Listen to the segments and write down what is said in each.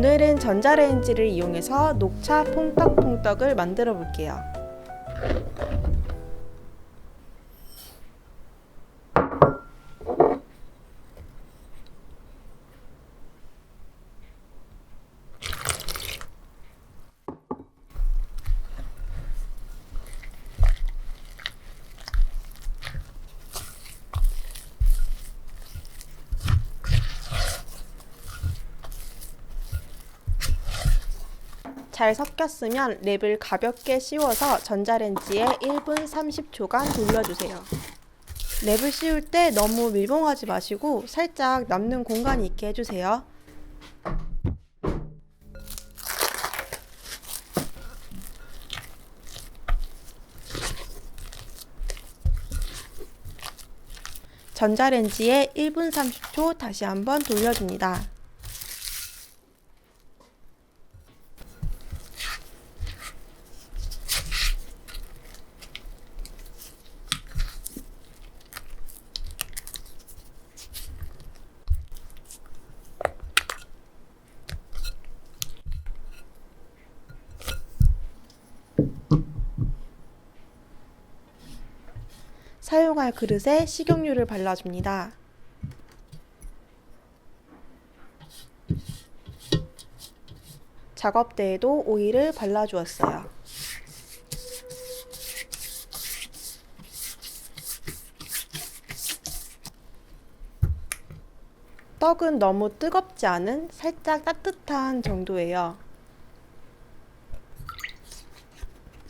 오늘은 전자레인지를 이용해서 녹차 퐁떡퐁떡을 만들어 볼게요. 잘 섞였으면 랩을 가볍게 씌워서 전자레인지에 1분 30초간 돌려주세요. 랩을 씌울 때 너무 밀봉하지 마시고 살짝 남는 공간이 있게 해주세요. 전자레인지에 1분 30초 다시 한번 돌려줍니다. 사용할 그릇에 식용유를 발라줍니다. 작업대에도 오일을 발라주었어요. 떡은 너무 뜨겁지 않은 살짝 따뜻한 정도예요.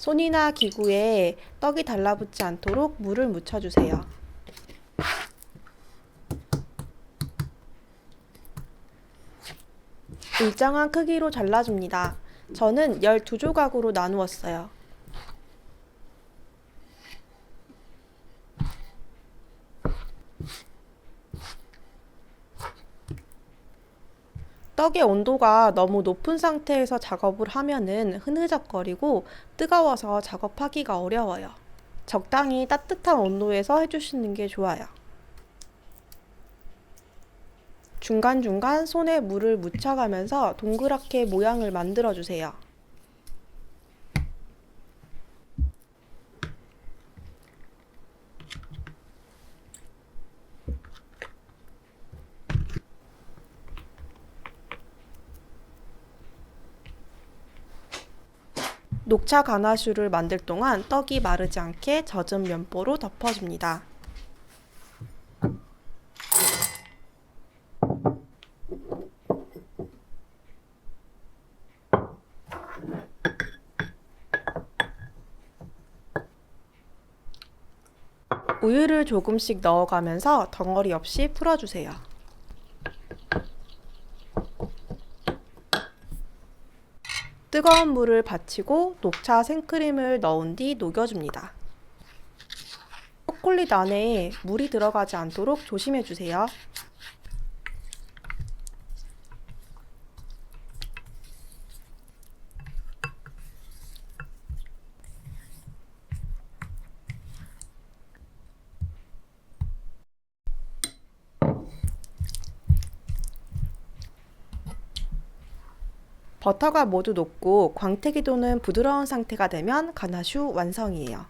손이나 기구에 떡이 달라붙지 않도록 물을 묻혀주세요. 일정한 크기로 잘라줍니다. 저는 12조각으로 나누었어요. 떡의 온도가 너무 높은 상태에서 작업을 하면은 흐느적거리고 뜨거워서 작업하기가 어려워요. 적당히 따뜻한 온도에서 해주시는 게 좋아요. 중간중간 손에 물을 묻혀가면서 동그랗게 모양을 만들어주세요. 녹차 가나슈를 만들 동안 떡이 마르지 않게 젖은 면보로 덮어줍니다. 우유를 조금씩 넣어가면서 덩어리 없이 풀어주세요. 뜨거운 물을 받치고 녹차 생크림을 넣은 뒤 녹여줍니다. 초콜릿 안에 물이 들어가지 않도록 조심해주세요. 버터가 모두 녹고 광택이 도는 부드러운 상태가 되면 가나슈 완성이에요.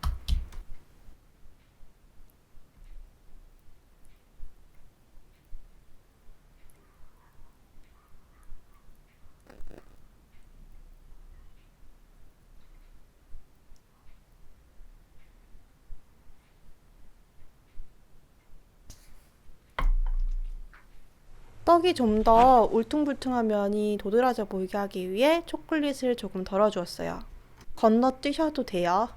떡이 좀 더 울퉁불퉁한 면이 도드라져 보이게 하기 위해 초콜릿을 조금 덜어주었어요. 건너뛰셔도 돼요.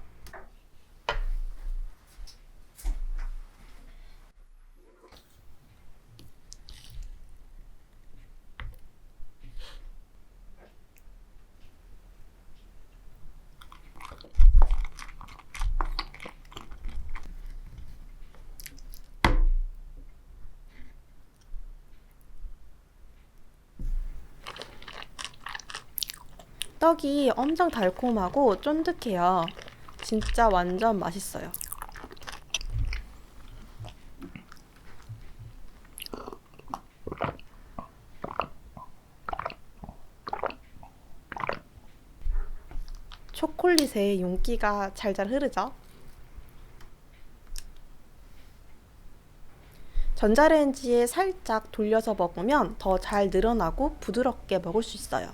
떡이 엄청 달콤하고 쫀득해요. 진짜 완전 맛있어요. 초콜릿에 윤기가 잘잘 흐르죠? 전자레인지에 살짝 돌려서 먹으면 더 잘 늘어나고 부드럽게 먹을 수 있어요.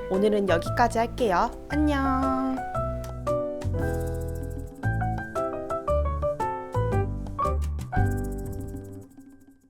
오늘은 여기까지 할게요. 안녕!